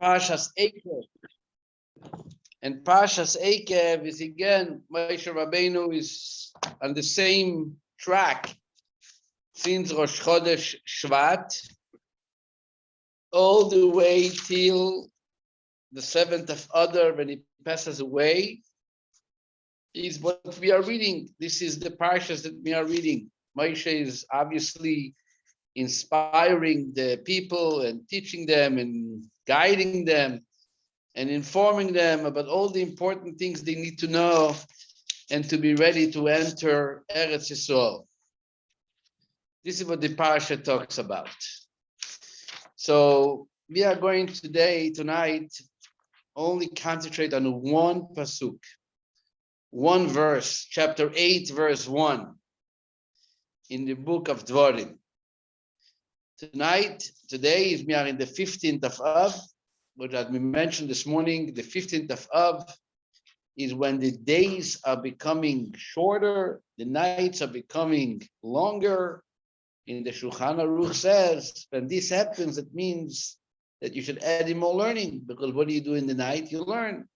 Parshas Eikev. And Parshas Eikev is again, Moshe Rabbeinu is on the same track since Rosh Chodesh Shvat, all the way till the 7th of Adar when he passes away, is what we are reading. This is the Parshas that we are reading. Moshe is obviously inspiring the people and teaching them and guiding them and informing them about all the important things they need to know and to be ready to enter Eretz Yisrael. This is what the Parsha talks about. So we are going tonight, only concentrate on one pasuk, one verse, chapter 8, verse 1 in the book of Dvarim. Today we are in the 15th of Av, but as we mentioned this morning, the 15th of Av is when the days are becoming shorter, the nights are becoming longer. In the Shulchan Aruch says, when this happens, it means that you should add in more learning, because what do you do in the night? You learn.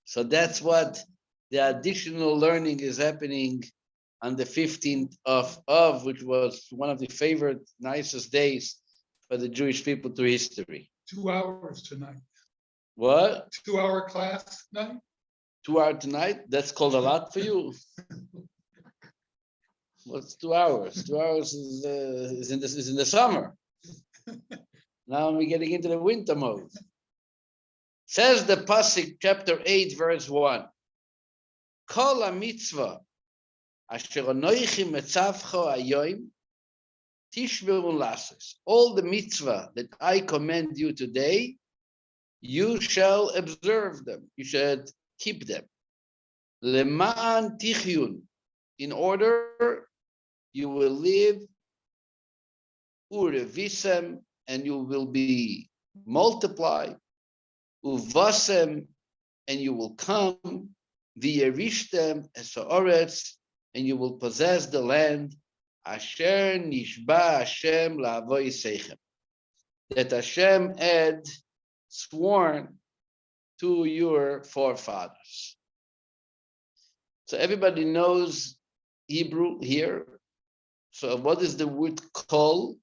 So that's what the additional learning is happening on the 15th of Av, which was one of the favorite, nicest days for the Jewish people through history. 2 hours tonight. What? 2-hour class tonight? 2 hours tonight? That's called a lot for you. What's 2 hours? 2 hours is in the summer. Now we're getting into the winter mode. Says the Pasuk, chapter 8, verse 1. Kol ha-mitzvah asher anoichi metzavcho hayoim tishmeru lasos. All the mitzvah that I command you today, you shall observe them. You should keep them. Leman tichyun, in order you will live, urevisem, and you will be multiplied, uvasem, and you will come, v'yerishtem esoretz, and you will possess the land, asher nishba Hashem la'avoi seichem, that Hashem had sworn to your forefathers. So everybody knows Hebrew here. So what is the word kol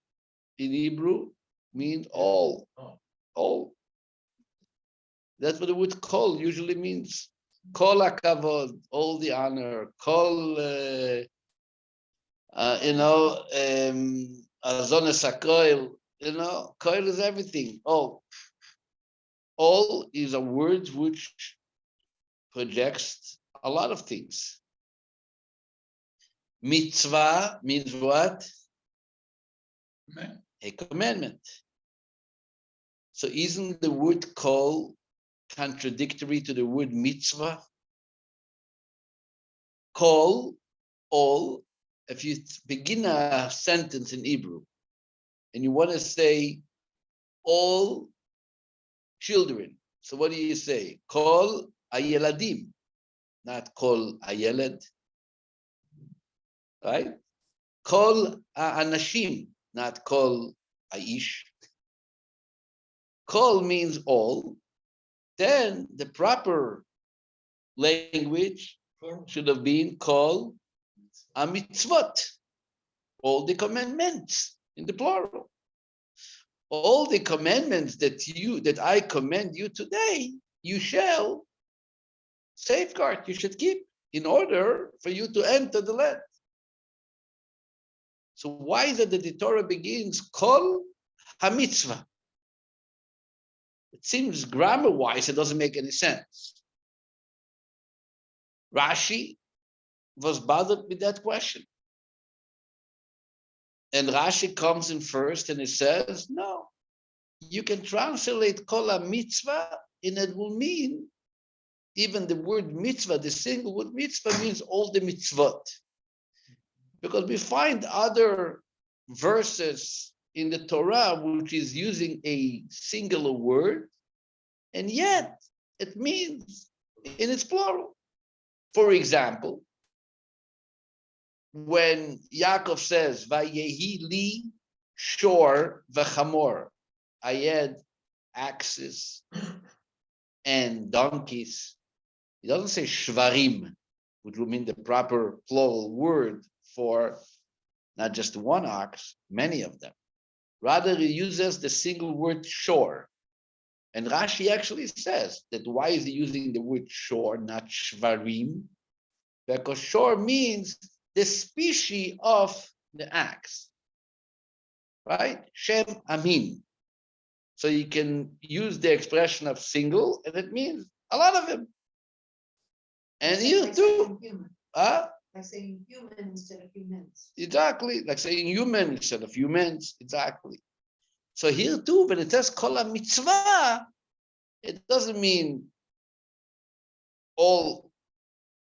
in Hebrew? Means all. All. That's what the word kol usually means. Kol hakavod, all the honor. Kol, azones hakoil. Koil is everything. All. All is a word which projects a lot of things. Mitzvah means what? A commandment. So isn't the word kol contradictory to the word mitzvah? Kol, all, if you begin a sentence in Hebrew and you want to say all children, so what do you say? Kol hayeladim, not kol hayeled. Right? Kol anashim, not kol aish. Kol means all. Then the proper language should have been kol mitzvot, all the commandments in the plural. All the commandments that I command you today, you shall safeguard, you should keep in order for you to enter the land. So why is it that the Torah begins kol ha-mitzvah? It seems grammar-wise it doesn't make any sense. Rashi was bothered with that question. And Rashi comes in first and it says, no, you can translate kol ha-mitzvah and it will mean, even the word mitzvah, the single word mitzvah means all the mitzvot. Because we find other verses in the Torah which is using a singular word, and yet it means in its plural. For example, when Yaakov says, "Vayehi li shor v'chamor," I had axes, and donkeys. He doesn't say shvarim, which would mean the proper plural word for not just one ox, many of them. Rather, he uses the single word shore. And Rashi actually says that why is he using the word shore, not shvarim? Because shore means the species of the axe, right? Shem amin. So you can use the expression of single, and it means a lot of them. And you too. Like saying human instead of humans. Exactly, like saying human instead of humans. Exactly. So here too, when it says kol mitzvah, it doesn't mean all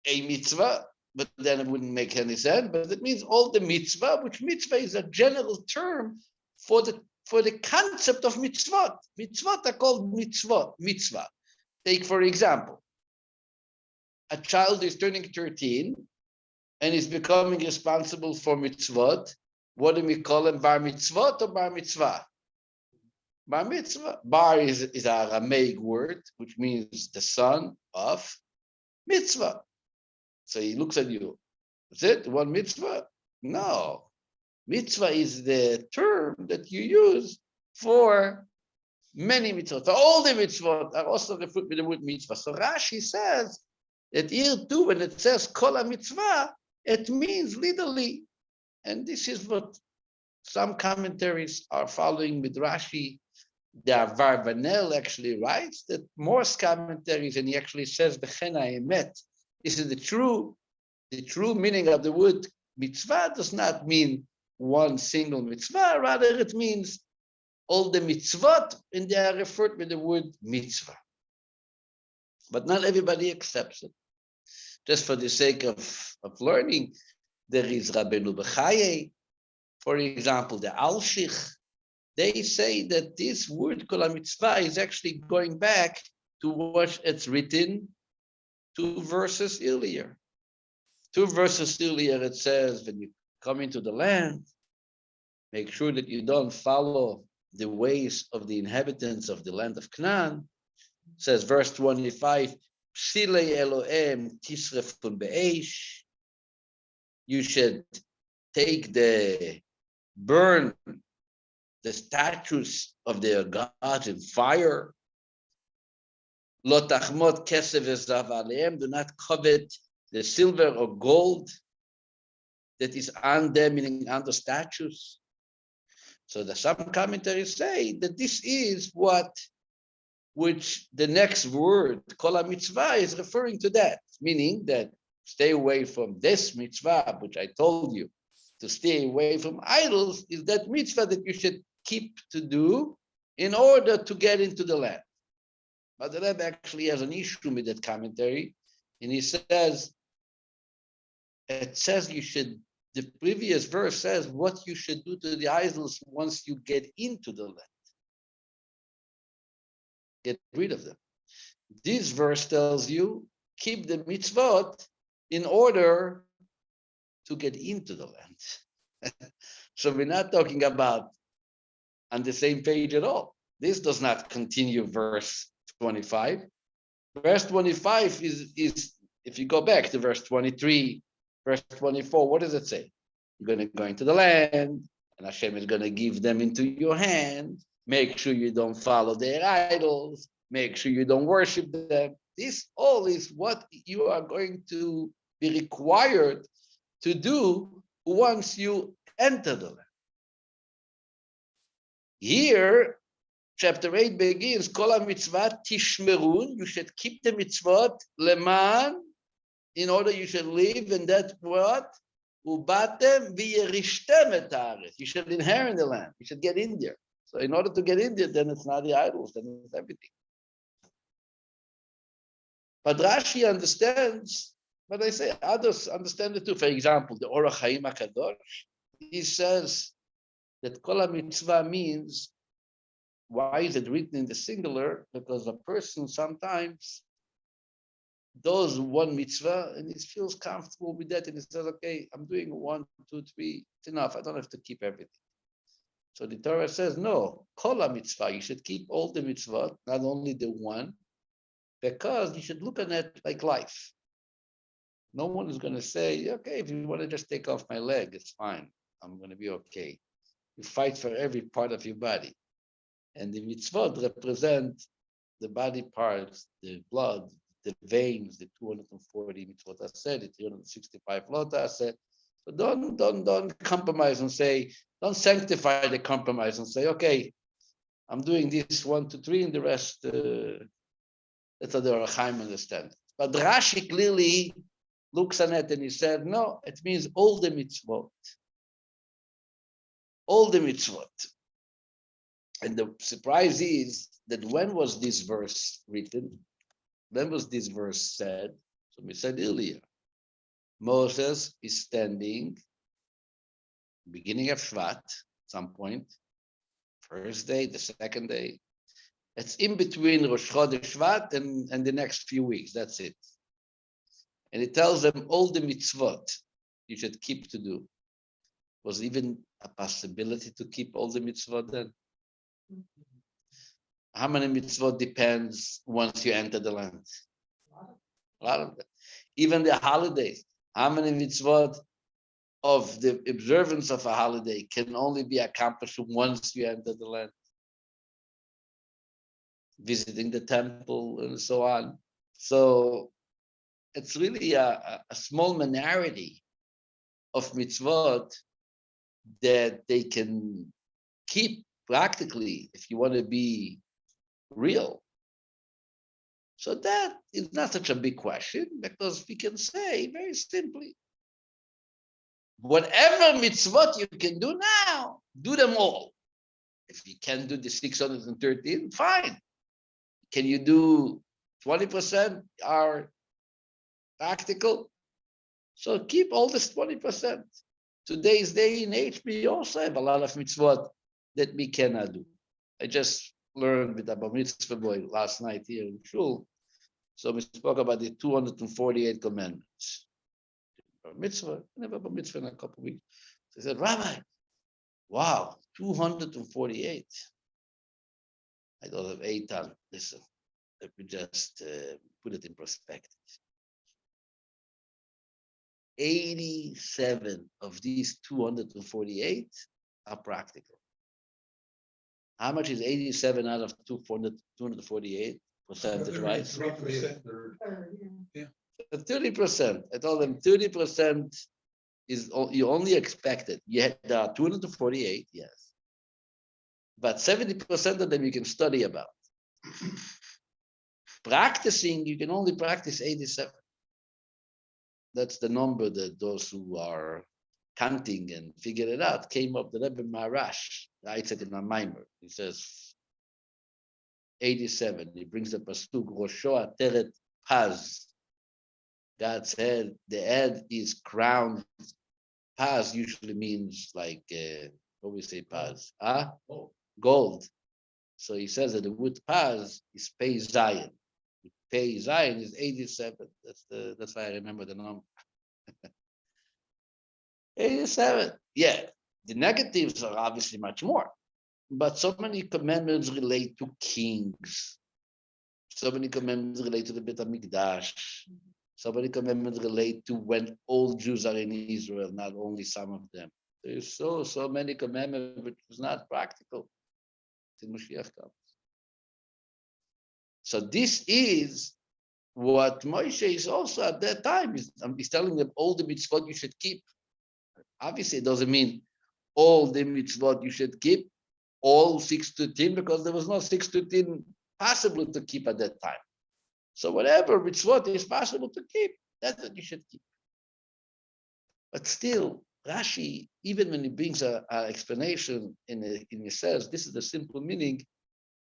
a mitzvah, but then it wouldn't make any sense. But it means all the mitzvah, which mitzvah is a general term for the concept of mitzvot. Mitzvot are called mitzvah. Take, for example, a child is turning 13 and is becoming responsible for mitzvot. What do we call him? Bar mitzvot or bar mitzvah? Bar mitzvah. Bar is a Aramaic word, which means the son of mitzvah. So he looks at you. That's it? One mitzvah? No. Mitzvah is the term that you use for many mitzvot. For all the mitzvot are also referred to the word mitzvah. So Rashi says that here too, when it says kol mitzvah, it means literally, and this is what some commentaries are following with Rashi. The Varvanel actually writes that Morse commentaries, and he actually says b'chena emet. This is the true meaning of the word mitzvah does not mean one single mitzvah, rather it means all the mitzvot, and they are referred with the word mitzvah. But not everybody accepts it. Just for the sake of learning, there is Rabbeinu Bechaye, for example, the Alshich. They say that this word kol mitzvah is actually going back to what it's written 2 verses earlier. 2 verses earlier, it says, when you come into the land, make sure that you don't follow the ways of the inhabitants of the land of Canaan. It says, verse 25, Psilei Elohem tisrefun be'esh. You should burn the statues of their gods in fire. Lo tachmod kesef v'zav aleim. Do not covet the silver or gold that is on them, meaning on the statues. So some commentaries say that this is which the next word, kol mitzvah, is referring to that, meaning that stay away from this mitzvah, which I told you, to stay away from idols, is that mitzvah that you should keep to do in order to get into the land. But the Rebbe actually has an issue with that commentary, and he says, the previous verse says what you should do to the idols once you get into the land. Get rid of them. This verse tells you, keep the mitzvot in order to get into the land. So we're not talking about on the same page at all. This does not continue verse 25. Verse 25 is if you go back to verse 23, verse 24, what does it say? You're going to go into the land, and Hashem is going to give them into your hand. Make sure you don't follow their idols. Make sure you don't worship them. This all is what you are going to be required to do once you enter the land. Here, chapter 8 begins, Kol mitzvah tishmerun, you should keep the mitzvot, leman, in order you should live, and that's what? Ubatem v'yerishtem et haaretz. You should inherit the land. You should get in there. So in order to get in there, then it's not the idols, then it's everything. But Rashi understands, but I say others understand it too. For example, the Orach Chaim HaKadosh, he says that Kol mitzvah means, why is it written in the singular? Because a person sometimes does one mitzvah and he feels comfortable with that, and he says, okay, I'm doing 1, 2, 3, it's enough. I don't have to keep everything. So the Torah says, no, kol mitzvah, you should keep all the mitzvot, not only the one, because you should look at it like life. No one is going to say, okay, if you want to just take off my leg, it's fine. I'm going to be okay. You fight for every part of your body. And the mitzvot represent the body parts, the blood, the veins, the 240 mitzvot I said, the 365 lot I said. So don't compromise and say, don't sanctify the compromise and say, okay, I'm doing this 1, 2, 3, and the rest, that's how the Ohr HaChaim understands. But Rashi clearly looks at it and he said, no, it means all the mitzvot. All the mitzvot. And the surprise is that when was this verse written? When was this verse said? So we said earlier, Moses is standing, beginning of Shvat, some point, first day, the second day. It's in between Rosh Chodesh Shvat and the next few weeks, that's it. And it tells them all the mitzvot you should keep to do. Was even a possibility to keep all the mitzvot then? How many mitzvot depends once you enter the land? A lot of them. Even the holidays. How many mitzvot of the observance of a holiday can only be accomplished once you enter the land? Visiting the temple and so on. So it's really a small minority of mitzvot that they can keep practically if you want to be real. So that is not such a big question because we can say very simply, whatever mitzvot you can do now, do them all. If you can do the 613, fine. Can you do 20% are practical? So keep all this 20%. Today's day and age, we also have a lot of mitzvot that we cannot do. I just learned with Abba Mitzvah boy last night here in Shul. So we spoke about the 248 commandments. Mitzvah, never Abba Mitzvah in a couple of weeks. So I said, Rabbi, wow, 248. I thought of 8 times. Listen, let me just put it in perspective. 87 of these 248 are practical. How much is 87 out of 248 percentage-wise? 3%. 30%. I told them 30% is you only expected. There are 248, yes. But 70% of them you can study about. Practicing, you can only practice 87. That's the number that those who are counting and figured it out came up. The Rebbe Marash writes it in a mimer. He says 87. He brings the pasuk Rosho Ateret Paz. God said the head is crowned. Paz usually means like what we say Paz? Gold. So he says that the wood Paz is Pei Zion. Pei Zion is 87. That's why I remember the number. 87. Yeah, the negatives are obviously much more, but so many commandments relate to kings. So many commandments relate to the Beit HaMikdash. So many commandments relate to when all Jews are in Israel, not only some of them. There's so many commandments which is not practical till Mashiach comes. So this is what Moshe is also at that time. He's telling them all the mitzvot you should keep. Obviously, it doesn't mean all the mitzvot you should keep, all 613, because there was no 613 possible to keep at that time. So whatever mitzvot is possible to keep, that's what you should keep. But still, Rashi, even when he brings an explanation he says, this is the simple meaning,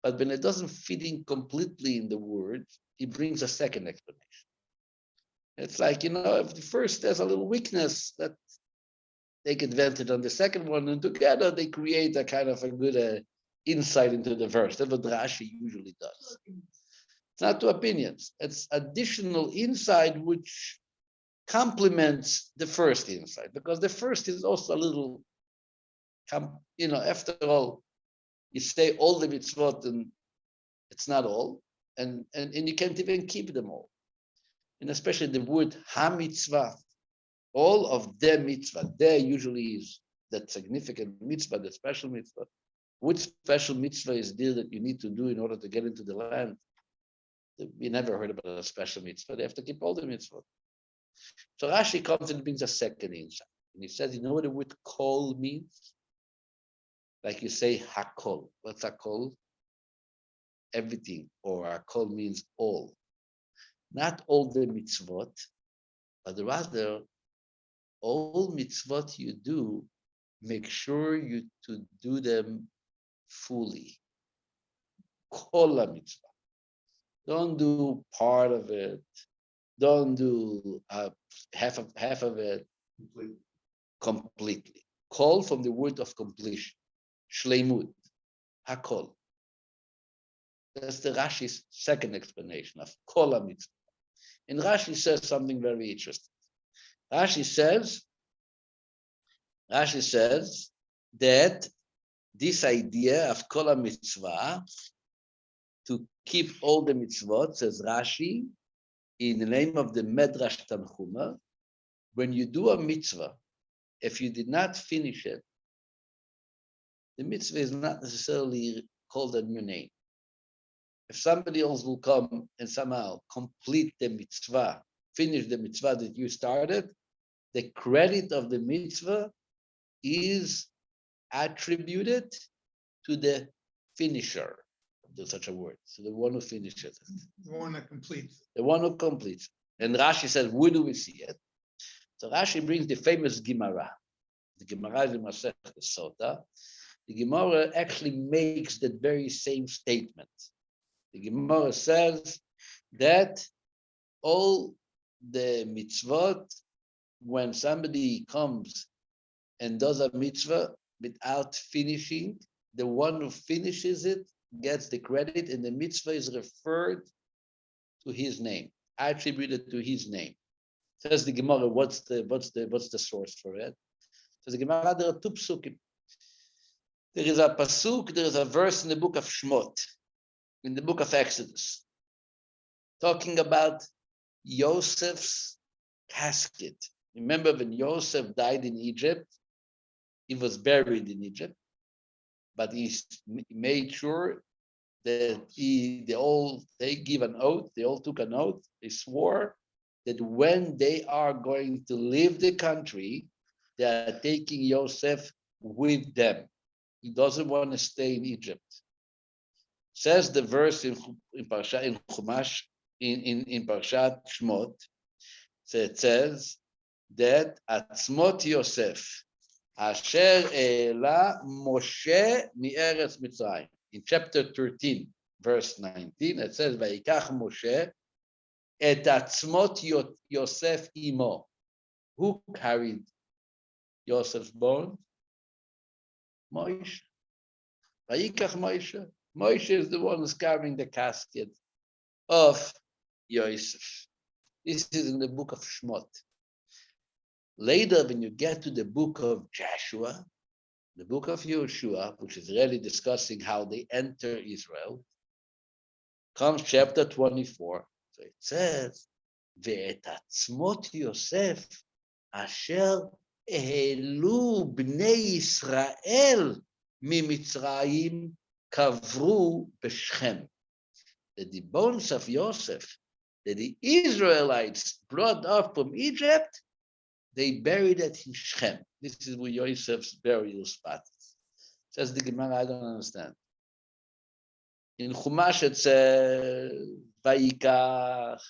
but when it doesn't fit in completely in the word, he brings a second explanation. It's like, if the first there's a little weakness, that take advantage on the second one, and together they create a kind of a good insight into the verse. That's what Rashi usually does. It's not two opinions. It's additional insight which complements the first insight, because the first is also a little After all, you say all the mitzvot, and it's not all, and you can't even keep them all. And especially the word ha-mitzvah, all of the mitzvah, there usually is that significant mitzvah, the special mitzvah. Which special mitzvah is there that you need to do in order to get into the land? We never heard about a special mitzvah. They have to keep all the mitzvah. So Rashi comes and brings a second insight. And he says, you know what the word kol means? Like you say hakol. What's hakol? Everything. Or hakol means all. Not all the mitzvot, but rather all mitzvot you do, make sure you to do them fully. Kol mitzvah. Don't do part of it. Don't do half of it completely. Kol from the word of completion. Shleimut. Hakol. That's the Rashi's second explanation of kol mitzvah. And Rashi says something very interesting. Rashi says that this idea of kol mitzvah, to keep all the mitzvot, says Rashi, in the name of the Medrash Tanchuma, when you do a mitzvah, if you did not finish it, the mitzvah is not necessarily called a new name. If somebody else will come and somehow complete the mitzvah, finish the mitzvah that you started, the credit of the mitzvah is attributed to the finisher. There's such a word. So the one who finishes it. The one that completes. The one who completes. And Rashi says, where do we see it? So Rashi brings the famous Gemara. The Gemara is in Masechet Sota. The Gemara actually makes that very same statement. The Gemara says that all the mitzvot, when somebody comes and does a mitzvah without finishing, the one who finishes it gets the credit, and the mitzvah is referred to his name, attributed to his name. Says the Gemara, what's the source for it? Says the Gemara, there are two psukim. There is a pasuk, there is a verse in the book of Shmot, in the book of Exodus, talking about Yosef's casket. Remember when Yosef died in Egypt, he was buried in Egypt, but he made sure that they give an oath, they all took an oath, they swore that when they are going to leave the country, they are taking Yosef with them. He doesn't want to stay in Egypt. Says the verse in Parsha, in Chumash, in Parshat Shmot, so it says that Atzmot Yosef, Asher E'ela Moshe Mi'eretz Mitzrayim. In chapter 13, verse 19, it says, Vayikach Moshe et Atzmot Yosef imo. Who carried Yosef's bones? Moshe. Vayikach Moshe. Moshe is the one who's carrying the casket of Yosef. This is in the book of Shmot. Later, when you get to the book of Joshua, the book of Yeshua, which is really discussing how they enter Israel, comes chapter 24. So it says, Ve'et atzmot Yosef asher ehelu bnei Yisrael mimitzrayim kavru b'Shechem. That the bones of Yosef, that the Israelites brought up from Egypt, they buried it in Shechem. This is where Yosef's burial spot is. Says the Gemara, I don't understand. In Chumash it says, Vayikach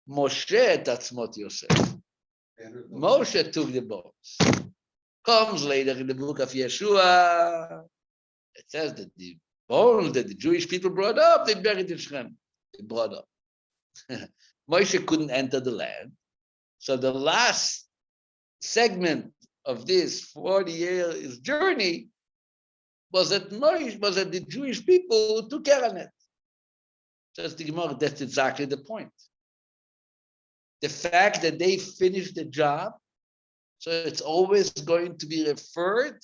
Moshe et atzmot Yosef. Moshe took the bones. Comes later in the book of Yeshua, it says that the bones that the Jewish people brought up, they buried in Shechem. They brought up. Moshe couldn't enter the land. So the last segment of this 40 years journey was that the Jewish people who took care of it. Says the Gemara, that's exactly the point. The fact that they finished the job, so it's always going to be referred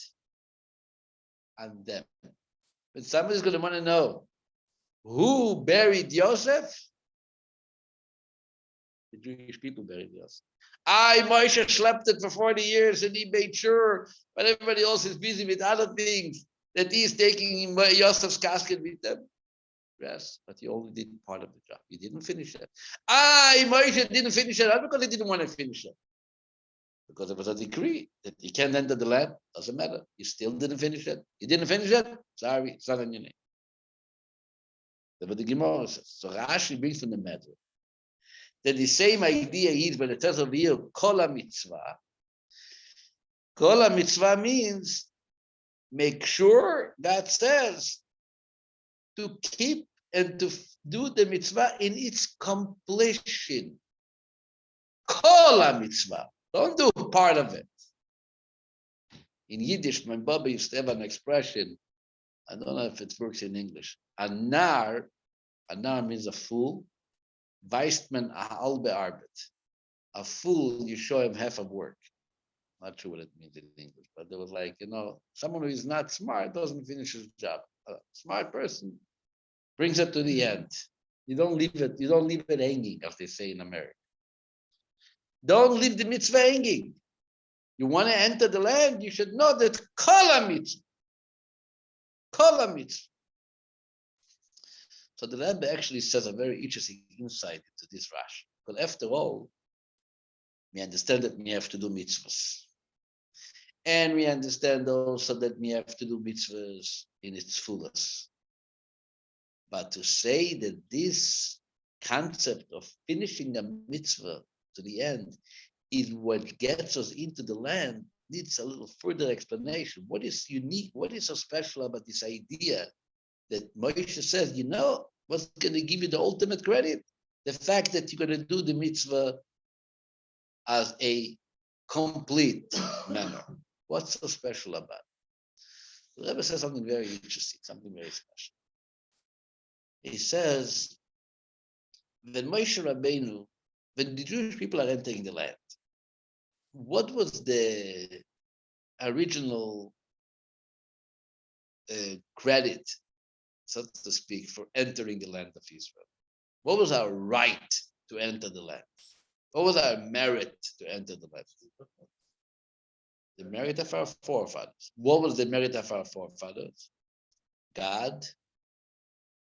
on them. But somebody's going to want to know who buried Yosef. The Jewish people buried Yosef. Moshe slept it for 40 years and he made sure, but everybody else is busy with other things, that he's taking Yosef's casket with them. Yes, but he only did part of the job. He didn't finish it. Moshe didn't finish it, not because he didn't want to finish it. Because it was a decree that he can't enter the land. Doesn't matter. You still didn't finish it. You didn't finish it? Sorry, it's not on your name. That's what the Gemara says. So Rashi brings from the matter that the same idea is when it says over here, Kol mitzvah. Kol mitzvah means make sure, God says, to keep and to do the mitzvah in its completion. Kol mitzvah. Don't do part of it. In Yiddish, my Baba used to have an expression, I don't know if it works in English. A nar means a fool. Weist man a halbe Arbeit. A fool, you show him half of work. Not sure what it means in English, but there was like, someone who is not smart doesn't finish his job. A smart person brings it to the end. You don't leave it hanging, as they say in America. Don't leave the mitzvah hanging. You want to enter the land, you should know that kol mitzvah. Kol mitzvah. So the Rabbi actually says a very interesting insight into this Rashi. But after all, we understand that we have to do mitzvahs. And we understand also that we have to do mitzvahs in its fullest. But to say that this concept of finishing a mitzvah to the end is what gets us into the land needs a little further explanation. What is unique? What is so special about this idea that Moshe says, what's going to give you the ultimate credit? The fact that you're going to do the mitzvah as a complete manner. What's so special about it? The Rebbe says something very interesting, something very special. He says, when Moshe Rabbeinu, when the Jewish people are entering the land, what was the original credit, so to speak, for entering the land of Israel? What was our right to enter the land? What was our merit to enter the land? The merit of our forefathers. What was the merit of our forefathers? God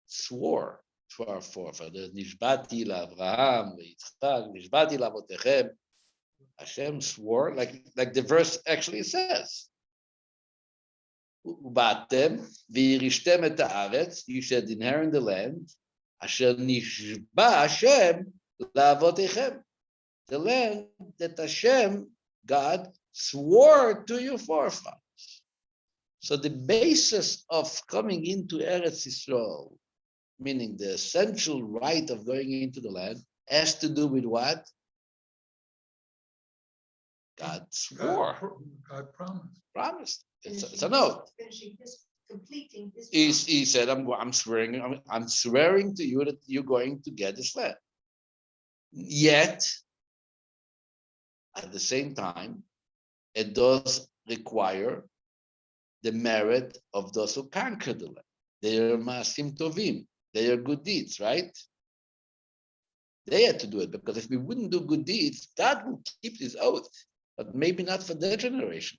swore to our forefathers, Nishbati la'Avraham, Yitzchak, Nishbati la'avotechem. Hashem swore, like the verse actually says. Ubatem v'yirishtem et haaretz, you should inherit the land. Asher nishba Hashem la'avotechem, the land that Hashem, God, swore to your forefathers. So the basis of coming into Eretz Yisrael, meaning the essential right of going into the land, has to do with what? God swore. God promised. Promised. It's an oath. Completing this. He said, I'm swearing to you that you're going to get this land. Yet, at the same time, it does require the merit of those who conquer the land. They are masim tovim. They are good deeds, right? They had to do it, because if we wouldn't do good deeds, God will keep his oath, but maybe not for their generation.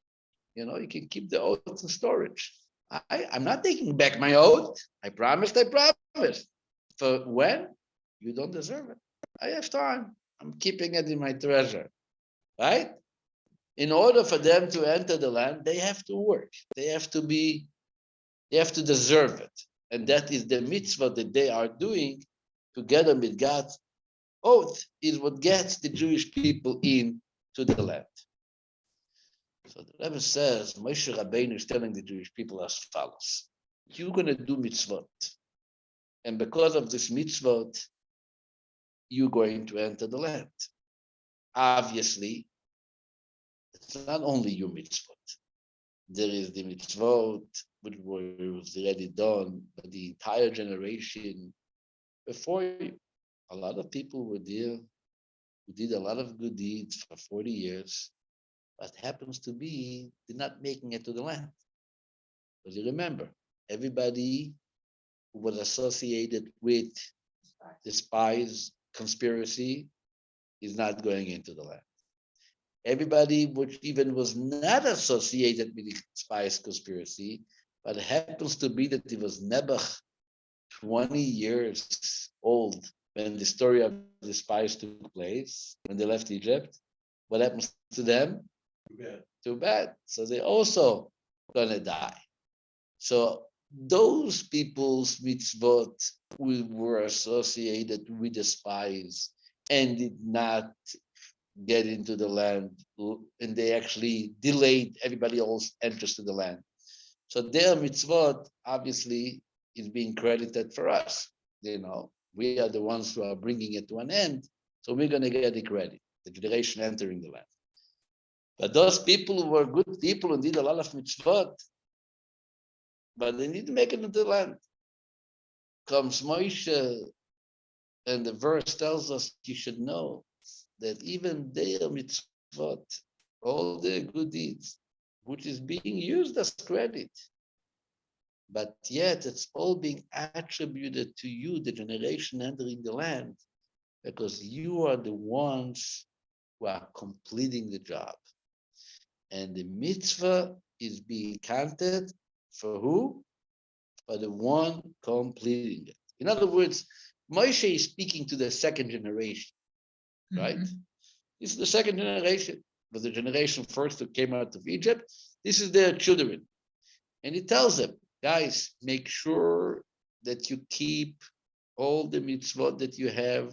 You can keep the oath in storage. I'm not taking back my oath. I promised. For when? You don't deserve it. I have time. I'm keeping it in my treasure, right? In order for them to enter the land, they have to work. They have to deserve it. And that is the mitzvah that they are doing together with God's oath, is what gets the Jewish people into the land. So the Rebbe says, Moshe Rabbeinu is telling the Jewish people as follows: you're going to do mitzvot. And because of this mitzvot, you're going to enter the land. Obviously, it's not only your mitzvot. There is the mitzvot which was already done by the entire generation before you. A lot of people were there who did a lot of good deeds for 40 years, but happens to be they're not making it to the land. Because you remember, everybody who was associated with the spies conspiracy is not going into the land. Everybody which even was not associated with the spies conspiracy, but it happens to be that it was Nebuch 20 years old when the story of the spies took place, when they left Egypt. What happens to them? Too bad. So they also gonna die. So those people's mitzvot who were associated with the spies and did not get into the land, and they actually delayed everybody else enters to the land. So their mitzvot obviously is being credited for us. We are the ones who are bringing it to an end, so we're going to get the credit, the generation entering the land. But those people who were good people and did a lot of mitzvot, but they need to make it into the land. Comes Moshe, and the verse tells us you should know that even their mitzvot, all their good deeds, which is being used as credit, but yet it's all being attributed to you, the generation entering the land, because you are the ones who are completing the job. And the mitzvah is being counted for who? For the one completing it. In other words, Moshe is speaking to the second generation, right? This is the second generation, but the generation first who came out of Egypt. This is their children. And he tells them, guys, make sure that you keep all the mitzvot that you have,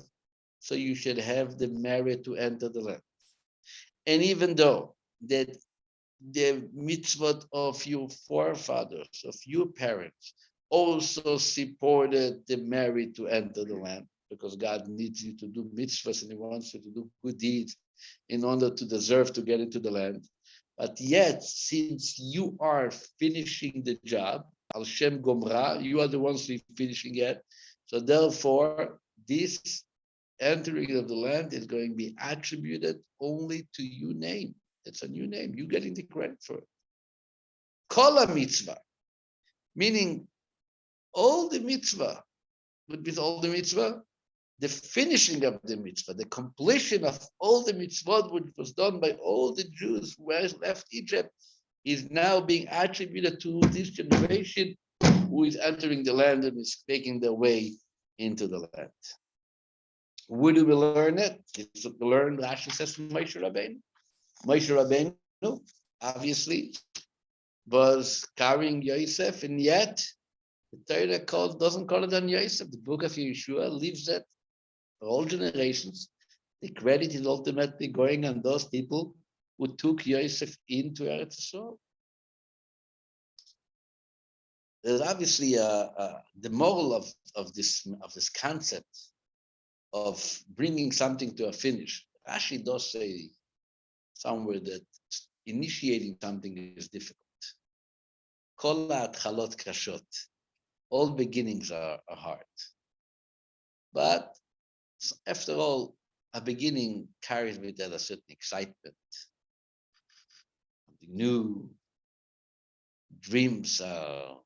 so you should have the merit to enter the land. And even though that the mitzvot of your forefathers, of your parents, also supported the merit to enter the land, because God needs you to do mitzvahs and he wants you to do good deeds in order to deserve to get into the land. But yet, since you are finishing the job, Al Shem Gomra, you are the ones who are finishing it. So therefore, this entering of the land is going to be attributed only to your name. It's a new name. You're getting the credit for it. Kol mitzvah, meaning all the mitzvah, with all the mitzvah, the finishing of the mitzvah, the completion of all the mitzvot which was done by all the Jews who left Egypt, is now being attributed to this generation who is entering the land and is making their way into the land. Where do we learn it? It's to learn, Rashi says, from Moshe Rabbeinu. Moshe Rabbeinu, obviously, was carrying Yosef, and yet the Torah doesn't call it on Yosef. The book of Yeshua leaves it for all generations. The credit is ultimately going on those people who took Yosef into Eretz Yisrael. There's obviously the moral of this concept of bringing something to a finish. Rashi does say somewhere that initiating something is difficult. Kol ha'atchalot kashot. All beginnings are hard. But after all, a beginning carries with that a certain excitement, something new. Dreams are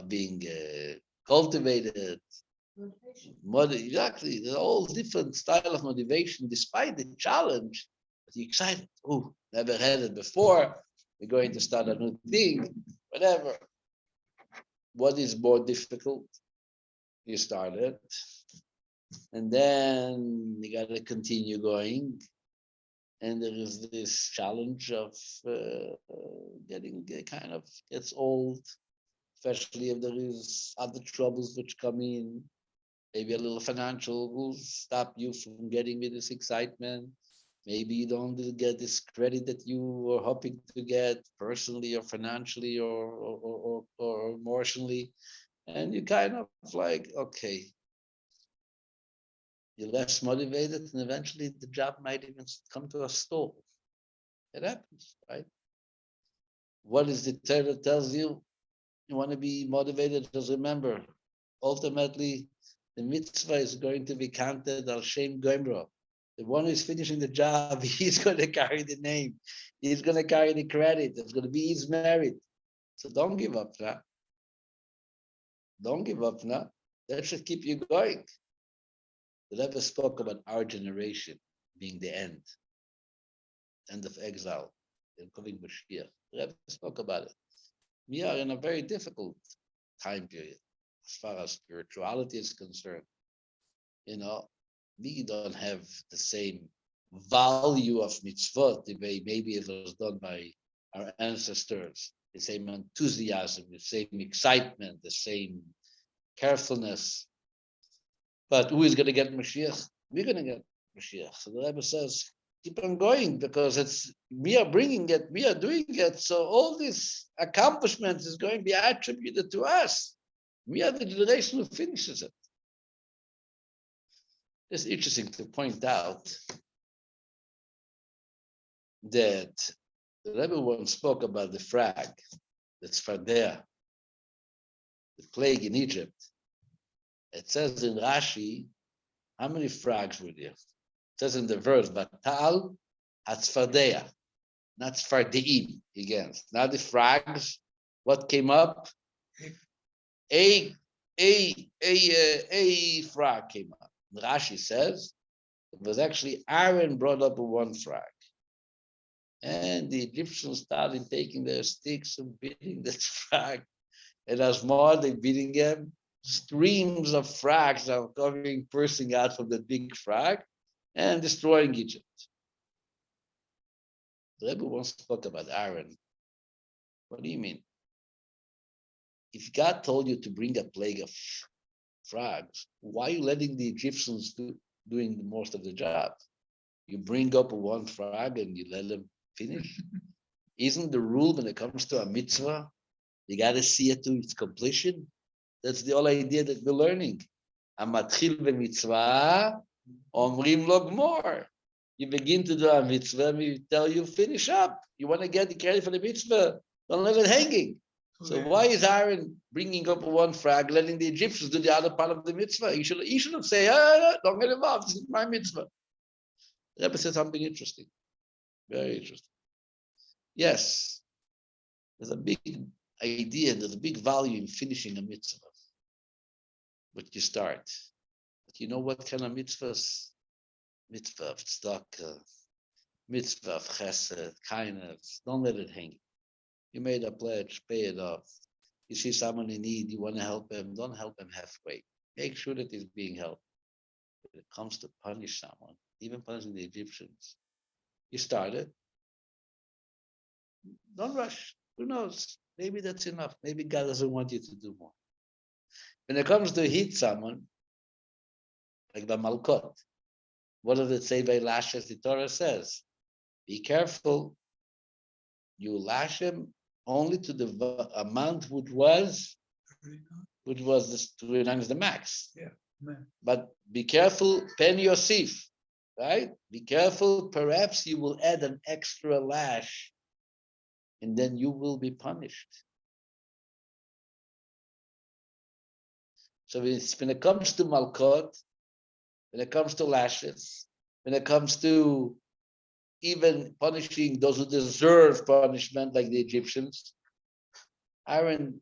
being cultivated. Exactly, there's all different style of motivation, despite the challenge. But you're excited. Oh, never had it before. We're going to start a new thing, whatever. What is more difficult? You start it, and then you got to continue going. And there is this challenge of getting kind of gets old, especially if there is other troubles which come in. Maybe a little financial will stop you from getting with this excitement. Maybe you don't get this credit that you were hoping to get personally or financially or emotionally. And you kind of like, okay, you're less motivated, and eventually the job might even come to a stall. It happens, right? What is the Torah tells you? You want to be motivated, just remember, ultimately, the mitzvah is going to be counted al shem goimro. The one who's finishing the job, he's going to carry the name. He's going to carry the credit. It's going to be his merit. So don't give up now. Don't give up now. That should keep you going. The Rebbe spoke about our generation being the end of exile, and coming Mashiach. The Rebbe spoke about it. We are in a very difficult time period as far as spirituality is concerned. We don't have the same value of mitzvot the way maybe it was done by our ancestors, the same enthusiasm, the same excitement, the same carefulness. But who is going to get Mashiach? We're going to get Mashiach. So the Rebbe says, keep on going because we are bringing it, we are doing it. So all this accomplishment is going to be attributed to us. We are the generation who finishes it. It's interesting to point out that the Rebbe once spoke about the frag, that's Fardea, the plague in Egypt. It says in Rashi, how many frags were there? It says in the verse, Batal Hatzfardea, not Sfardeim again. Now the frags, what came up? A frag came up. Rashi says it was actually Aaron brought up a one frag. And the Egyptians started taking their sticks and beating this frag. And as more they beating him, streams of frags are coming, bursting out from the big frag and destroying Egypt. The Rebbe once spoke about Aaron. What do you mean? If God told you to bring a plague of frogs, why are you letting the Egyptians doing most of the job? You bring up one frog and you let them finish. Isn't the rule when it comes to a mitzvah, you got to see it to its completion? That's the whole idea that we're learning. Amatchil b'mitzvah, omrim lo gmor. You begin to do a mitzvah, we tell you finish up. You want to get the credit for the mitzvah, don't let it hanging. So why is Aaron bringing up one frag, letting the Egyptians do the other part of the mitzvah? He should have said, don't get involved, this is my mitzvah. The Rebbe said something interesting, very interesting. Yes, there's a big idea, there's a big value in finishing a mitzvah. But you start. But you know what kind of mitzvahs? Mitzvah of tzedakah, mitzvah of chesed, kindness. Don't let it hang. You made a pledge, pay it off. You see someone in need, you want to help him, don't help him halfway. Make sure that he's being helped. When it comes to punish someone, even punishing the Egyptians, you started. Don't rush. Who knows? Maybe that's enough. Maybe God doesn't want you to do more. When it comes to hit someone, like the Malkot, what does it say by lashes? The Torah says, be careful. You lash him only to the amount which was the 29 is the max. Yeah, man. But be careful, pen Yosef, right? Be careful, perhaps you will add an extra lash and then you will be punished. So when it comes to Malkot, when it comes to lashes, when it comes to even punishing those who deserve punishment, like the Egyptians, Aaron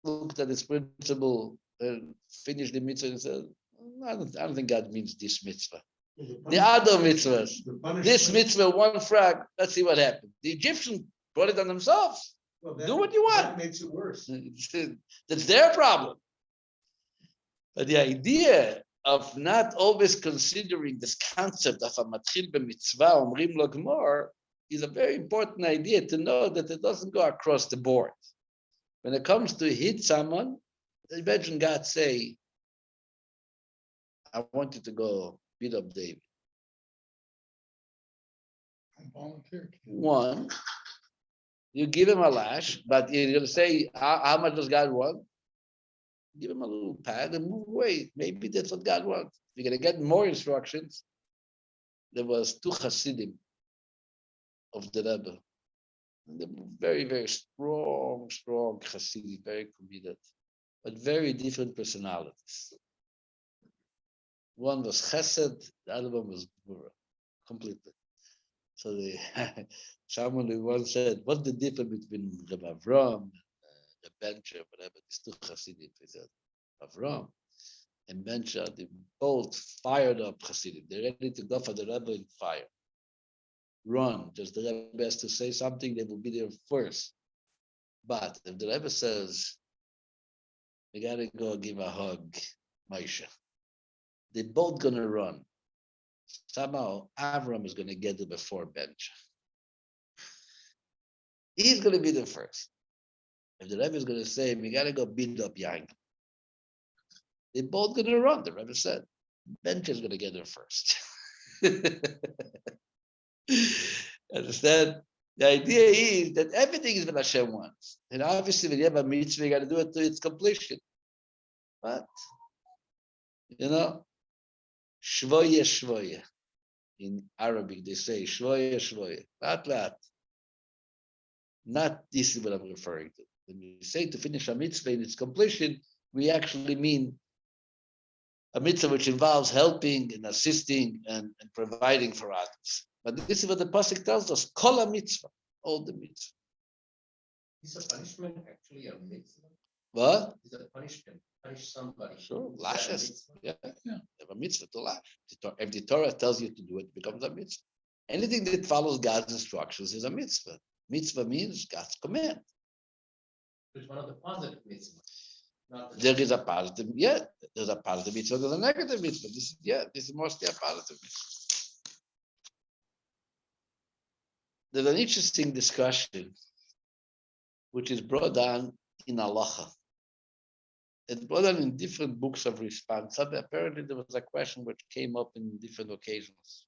looked at this principle and finished the mitzvah and said, I don't think God means this mitzvah. The other mitzvahs, this mitzvah, one frag, let's see what happened. The Egyptians brought it on themselves. Well, do what you want. That makes it worse. That's their problem. But the idea of not always considering this concept of a matchil b'mitzvah, omrim lo gmor, is a very important idea to know that it doesn't go across the board. When it comes to hit someone, imagine God say, I want you to go beat up David. Volunteer. One, you give him a lash, but you're going to say, how much does God want? Give him a little pad and move away. Maybe that's what God wants. You're going to get more instructions. There was two Hasidim of the Rebbe. And they were very, very strong Hasidim, very committed, but very different personalities. One was Chesed, the other one was Bura, completely. So someone who once said, "What's the difference between Rabbi Avram, the bencher, whatever?" These two Hasidim. They said, Avram and bencher, they both fired up Hasidim. They're ready to go for the Rebbe in fire. Run. Just the Rebbe has to say something, they will be there first. But if the Rebbe says, "We gotta go give a hug, Moshe," they're both gonna run. Somehow Avram is gonna get there before bencher. He's gonna be the first. If the Rebbe is gonna say, "We gotta go beat up Yang," they're both gonna run. The Rebbe said, bencher is gonna get there first. Understand? The idea is that everything is what Hashem wants. And obviously, when you have a mitzvah, you got to do it to its completion. But, shvoye, shvoye. In Arabic, they say, shvoye, shvoye. Lat. Not this is what I'm referring to. When we say to finish a mitzvah in its completion, we actually mean a mitzvah which involves helping and assisting and providing for others. But this is what the pasuk tells us: kol mitzvah, all the mitzvah. Is a punishment actually a mitzvah? What? Is a punishment? Punish somebody. Sure, Is that a lashes. mitzvah? Yeah, you have a mitzvah to lash. If the Torah tells you to do it, it becomes a mitzvah. Anything that follows God's instructions is a mitzvah. Mitzvah means God's command. It's one of the positive mitzvahs. Not the There is a positive, there's a positive mitzvah, there's a negative mitzvah. This is mostly a positive mitzvah. There's an interesting discussion which is brought down in halacha. It's brought down in different books of response. So apparently there was a question which came up in different occasions.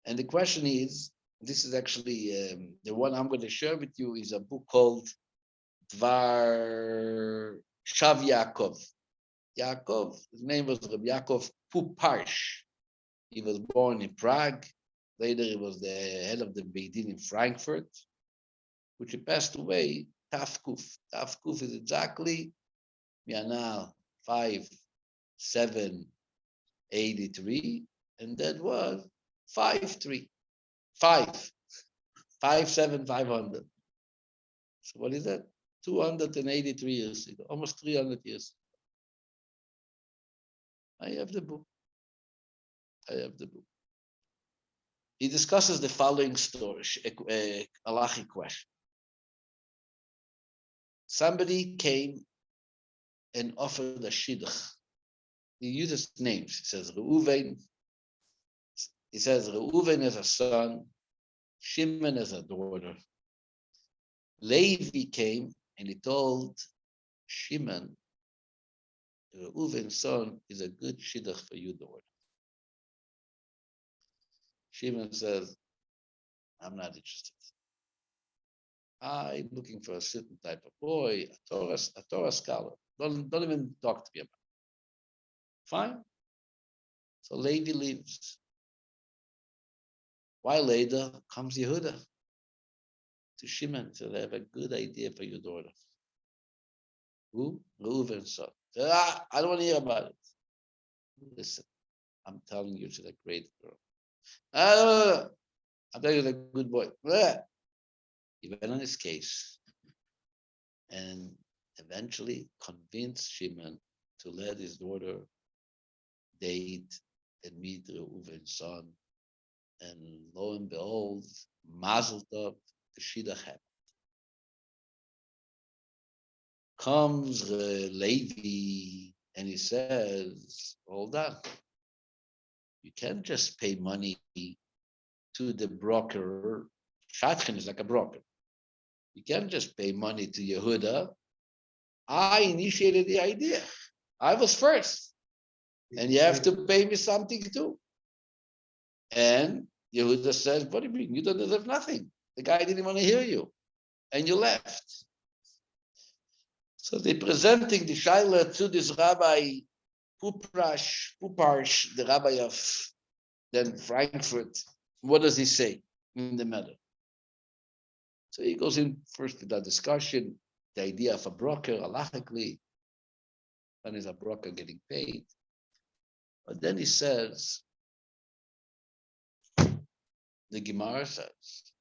And the question is, this is actually, the one I'm going to share with you is a book called Dvar Shav Yaakov. Yaakov, his name was Rabbi Yaakov Parsh. He was born in Prague. Later, he was the head of the Beit Din in Frankfurt, which he passed away. Tafkuf. Tafkuf is exactly, we are now 5,783, and that was 5,3. 5,7,500. So what is that? 283 years ago, almost 300 years. I have the book. He discusses the following story, halachic question. Somebody came and offered a shidduch. He uses names. He says Reuven. He says Reuven is a son, Shimon is a daughter. Levi came and he told Shimon, Reuven's son is a good shidduch for you, daughter. Shimon says, I'm not interested. I'm looking for a certain type of boy, a Torah scholar. Don't even talk to me about it. Fine. So Levi leaves. While later comes Yehuda to Shimon. So they have a good idea for your daughter. Who? Reuven's son. I don't want to hear about it. Listen, I'm telling you, she's a great girl. I'm telling you, she's a good boy. He went on his case and eventually convinced Shimon to let his daughter date and meet Reuven's son. And lo and behold, Mazel Tov, the shidduch happened. Comes Levi and he says, hold on. You can't just pay money to the broker. Shadchan is like a broker. You can't just pay money to Yehuda. I initiated the idea. I was first. And you have to pay me something too. And Yehuda says, what do you mean? You don't deserve nothing. The guy didn't want to hear you. And you left. So they're presenting the Shaila to this Rabbi Parsh, the Rabbi of then Frankfurt. What does he say in the matter? So he goes in first with that discussion, the idea of a broker, halachically, when is a broker getting paid? But then he says, The Gemara says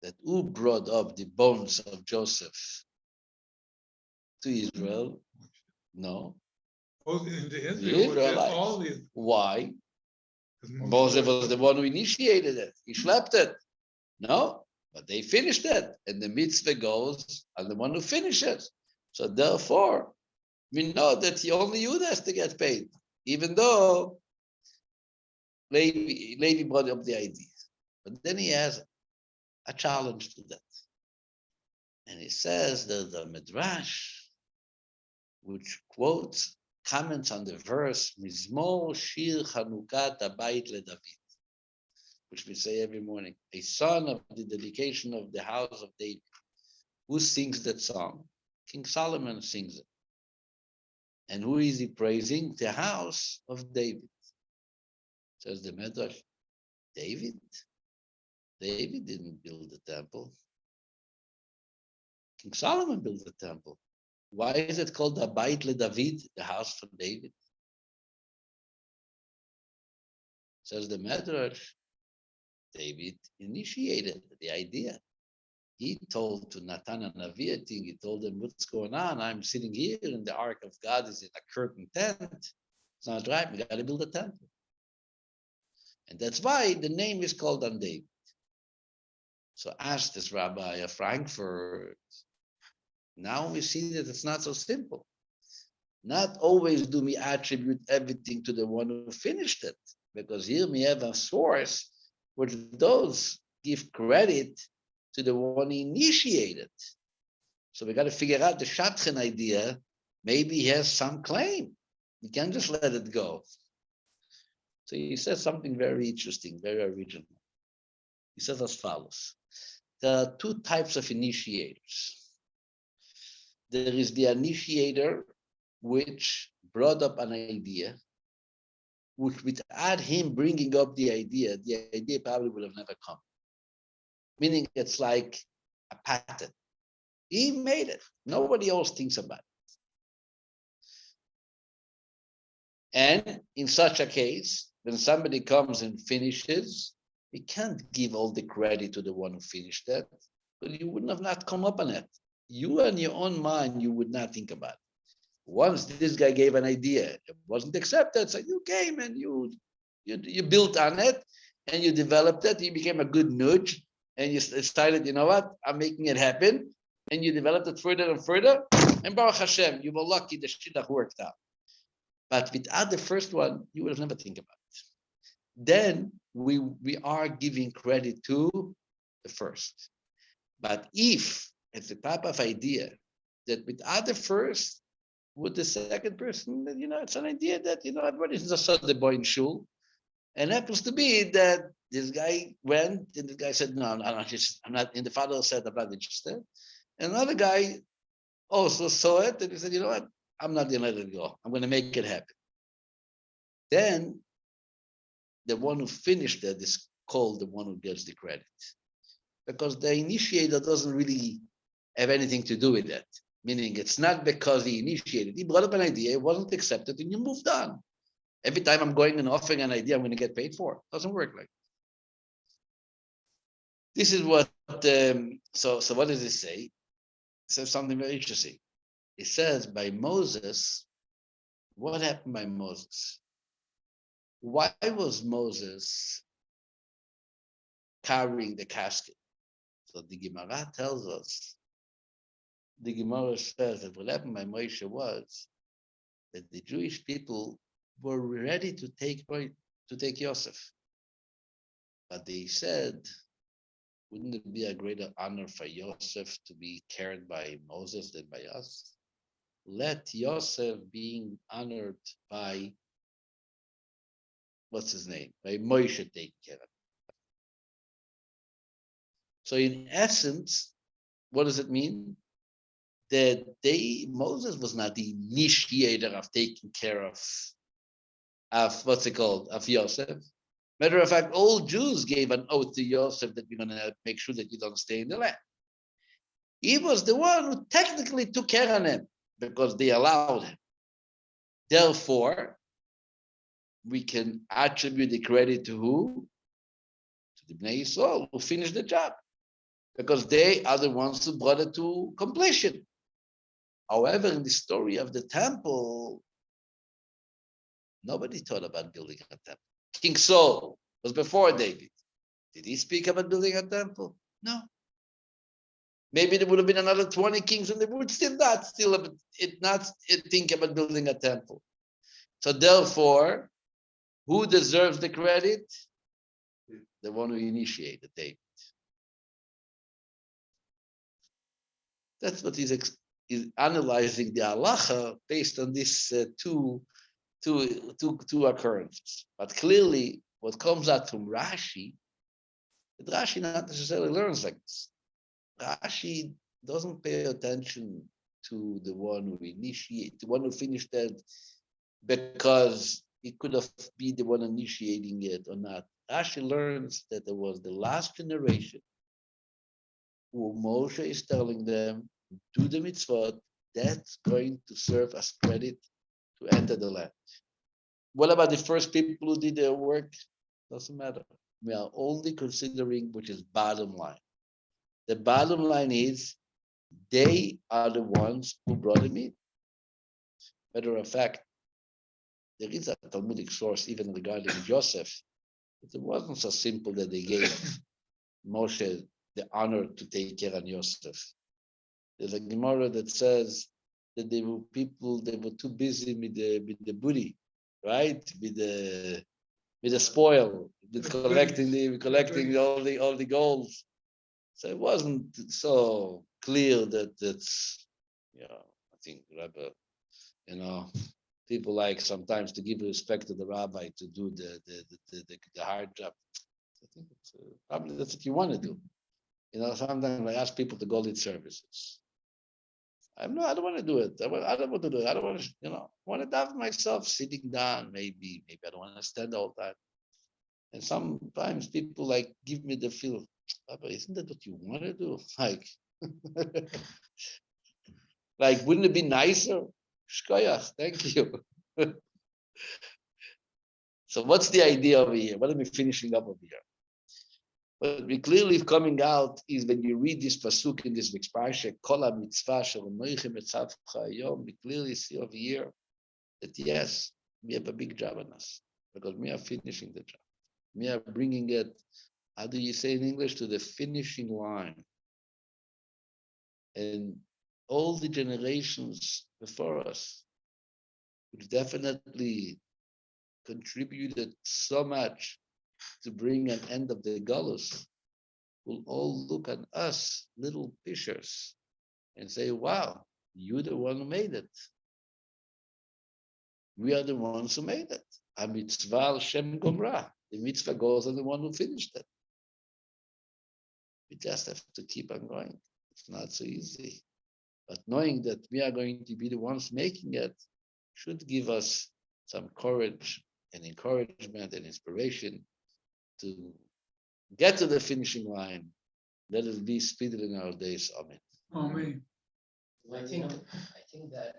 that who brought up the bones of Joseph to Israel? No, Both into the Israel, with all Israelites. these. Why? Moses was the one who initiated it. He schlepped it. No, but they finished it. And the mitzvah goes on the one who finishes. So therefore, we know that only Judah has to get paid, even though Levi brought up the idea. But then he has a challenge to that. And he says that the Midrash, which quotes, comments on the verse, Mizmor Shir Chanukat Abayit LeDavid, which we say every morning, a song of the dedication of the house of David. Who sings that song? King Solomon sings it. And who is he praising? The house of David. Says the Midrash, David? David didn't build the temple. King Solomon built the temple. Why is it called the Beit LeDavid, the house for David? Says the Midrash, David initiated the idea. He told to Natan and Navi, I think he told them, what's going on? I'm sitting here and the Ark of God is in a curtain tent. It's not right, we got to build a temple. And that's why the name is called on David. So asked this Rabbi of Frankfurt, now we see that it's not so simple. Not always do we attribute everything to the one who finished it, because here we have a source which does give credit to the one who initiated. So we got to figure out the Shatchen idea. Maybe he has some claim. You can't just let it go. So he says something very interesting, very original. He says as follows. There are two types of initiators. There is the initiator which brought up an idea, which without him bringing up the idea probably would have never come. Meaning it's like a pattern. He made it. Nobody else thinks about it. And in such a case, when somebody comes and finishes, we can't give all the credit to the one who finished that, but you wouldn't have not come up on it. You in your own mind, you would not think about it. Once this guy gave an idea, it wasn't accepted, so you came and you built on it, and you developed it, you became a good nudge, and you decided, you know what, I'm making it happen, and you developed it further and further, and Baruch Hashem, you were lucky the shidduch worked out. But without the first one, you would have never think about it. Then we are giving credit to the first. But if it's the type of idea that without the first, with the second person, it's an idea that, everybody just saw the boy in shul. And happens to be that this guy went, and the guy said, no, I'm not, and the father said, I'm not interested. And another guy also saw it, and he said, you know what, I'm not going to let it go. I'm going to make it happen. Then the one who finished it is called the one who gets the credit. Because the initiator doesn't really have anything to do with it. Meaning it's not because he initiated. He brought up an idea, it wasn't accepted, and you moved on. Every time I'm going and offering an idea, I'm going to get paid for it. Doesn't work like that. This is what, so what does it say? It says something very interesting. It says by Moses, what happened by Moses? Why was Moses carrying the casket? So the Gemara tells us, the Gemara says that what happened by Moshe was that the Jewish people were ready to take Yosef. But they said, wouldn't it be a greater honor for Yosef to be carried by Moses than by us? Let Yosef being honored by, what's his name? By Moshe take care of. So in essence, what does it mean? That Moses was not the initiator of taking care of what's it called, of Yosef. Matter of fact, all Jews gave an oath to Yosef that we're going to make sure that you don't stay in the land. He was the one who technically took care of him because they allowed him. Therefore, we can attribute the credit to who? to the Bnei Yisrael who finished the job, because they are the ones who brought it to completion. However, in the story of the temple, nobody thought about building a temple. King Saul was before David. Did he speak about building a temple? No. Maybe there would have been another 20 kings and they would still not think about building a temple. So therefore, who deserves the credit? The one who initiated David. That's what he's analyzing the halacha based on these two occurrences. But clearly, what comes out from Rashi, that Rashi not necessarily learns like this. Rashi doesn't pay attention to the one who finished that, because he could have been the one initiating it or not. Rashi learns that there was the last generation who Moshe is telling them, do the mitzvah, that's going to serve as credit to enter the land. What about the first people who did their work? Doesn't matter. We are only considering which is bottom line. The bottom line is they are the ones who brought him in. Matter of fact, there is a Talmudic source even regarding Joseph. It wasn't so simple that they gave Moshe the honor to take care of Joseph. There's a Gemara that says that they were too busy with the booty, right? With the spoil, with collecting all the gold. So it wasn't so clear that it's, I think Rabbi, people like sometimes to give respect to the rabbi to do the hard job. I think it's, probably that's what you want to do. Sometimes I ask people to go lead services. I don't want to do it. I don't want to do it. I don't want to, I want to have myself sitting down. Maybe I don't want to stand all the time. And sometimes people like give me the feel, Rabbi, isn't that what you want to do? Like, wouldn't it be nicer? Shkoyach, thank you. So what's the idea over here? What are we finishing up over here? What we clearly coming out is when you read this pasuk in this week's Parsha, Kol mitzvah shel Mordechai mitzavcha hayom, we clearly see over here that yes, we have a big job on us because we are finishing the job. We are bringing it, how do you say in English, to the finishing line. And all the generations before us, which definitely contributed so much to bring an end of the galus, will all look at us, little fishers, and say, wow, you're the one who made it. We are the ones who made it. A mitzvah Shem Gomra. The mitzvah goes on the one who finished it. We just have to keep on going. It's not so easy. But knowing that we are going to be the ones making it should give us some courage and encouragement and inspiration to get to the finishing line. Let us be speedily in our days. Amen. Amen. I think that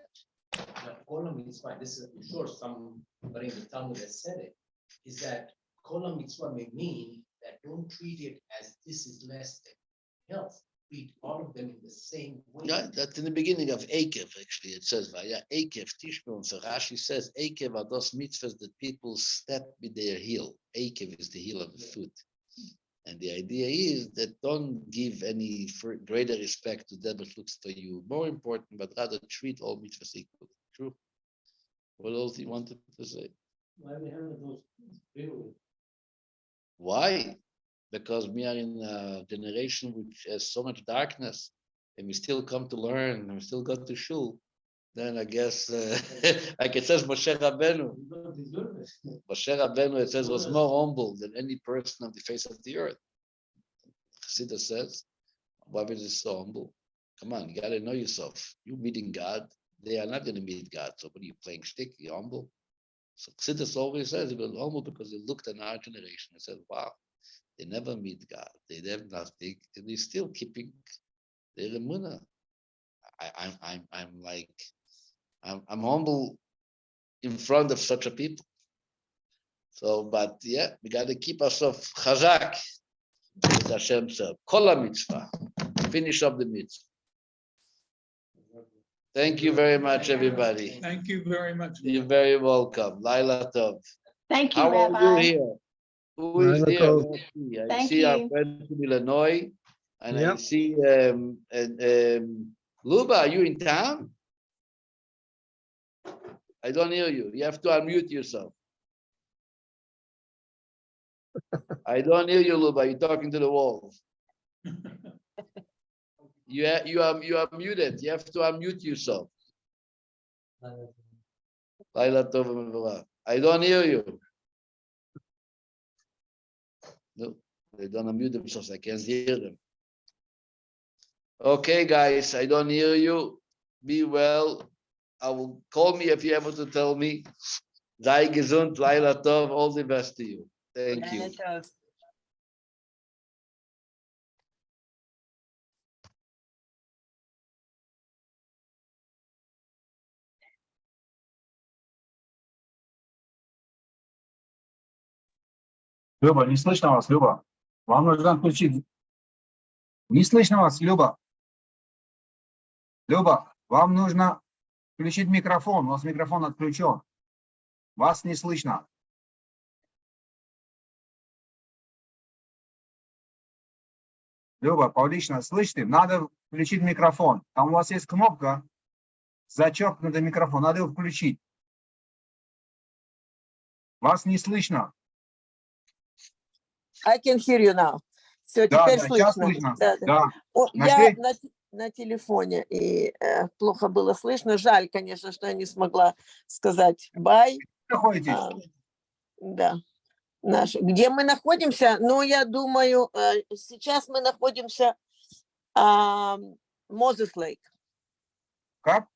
Kol mitzvah, this is, I'm sure somebody in the Talmud has said it, is that Kol mitzvah may mean that don't treat it as this is less than else. Treat all of them in the same way. Yeah, that's in the beginning of Eikev, actually. It says, Eikev, Tishmon. So Rashi says, Eikev are those mitzvahs that people step with their heel. Eikev is the heel of the foot. And the idea is that don't give any greater respect to that which looks for you more important, but rather treat all mitzvahs equally. True. What else he wanted to say? Why we have those really? Why? Because we are in a generation which has so much darkness, and we still come to learn, and we still go to shul. Then I guess, like it says, Moshe Rabbeinu. Moshe Rabbeinu, it says, was more humble than any person on the face of the earth. Chassidus says, why was he so humble? Come on, you got to know yourself. You're meeting God. They are not going to meet God. So what are you playing shtick? You're humble. So Chassidus always says he was humble because he looked at our generation and said, wow, they never meet God. They have nothing, and they're still keeping their emunah. I'm humble in front of such a people. So, but yeah, we got to keep ourselves chazak. with Hashem's help. Kol mitzvah. Finish up the mitzvah. Thank you very much, everybody. Thank you very much. You're very welcome. Laila Tov. Thank you, How are Rabbi. you here? Who is Laila here? Tov. Let's see. I Thank see our you. friend from Illinois, and I Yep. see Luba. Are you in town? I don't hear you. You have to unmute yourself. I don't hear you, Luba. You're talking to the walls. You are muted. You have to unmute yourself. Laila Tov Mevorach. I don't hear you. No, they don't unmute themselves. I can't hear them. Okay, guys, I don't hear you. Be well. Call me if you're able to tell me. Sei gesund, Laila Tov. All the best to you. Thank you. Люба, не слышно вас, Люба. Вам нужно включить. Не слышно вас, Люба. Люба, вам нужно включить микрофон. У вас микрофон отключен. Вас не слышно. Люба, Павлична, слышите? Надо включить микрофон. Там у вас есть кнопка, зачеркнутый микрофон. Надо его включить. Вас не слышно. I can hear you now. Все, Да, теперь да, сейчас слышно. слышно. Да, да. Да. О, я Нашли? на телефоне, и плохо было слышно. Жаль, конечно, что я не смогла сказать бай. Где находитесь? Да. Где мы находимся? Ну, я думаю, сейчас мы находимся Мозес Лейк. Как?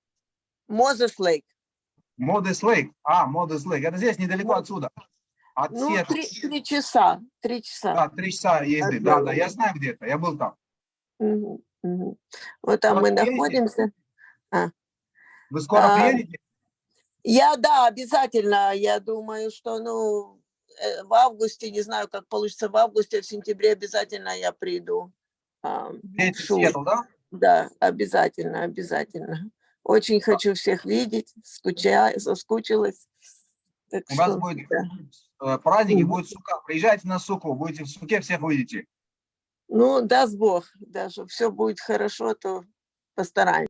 Мозес Лейк. Модес Лейк. Модес Лейк. Это здесь, недалеко отсюда. От Ну, Сиэтла. 3 часа. 3 часа. Да, 3 часа езды. Да, да, я знаю где-то. Я был там. Мгм, мгм. Вот там Вот мы приедете? находимся. Вы скоро приедете? Да, обязательно. Я думаю, что, в августе, не знаю, как получится в августе, в сентябре обязательно я приду. Приедете в Шул. Сиэтл, да? Да, обязательно, обязательно. Очень хочу всех видеть, соскучилась. Так У нас что, будет да. праздники, будет сука. Приезжайте на суку, будете в суке, всех увидите. Ну, даст Бог, даже все будет хорошо, то постараемся.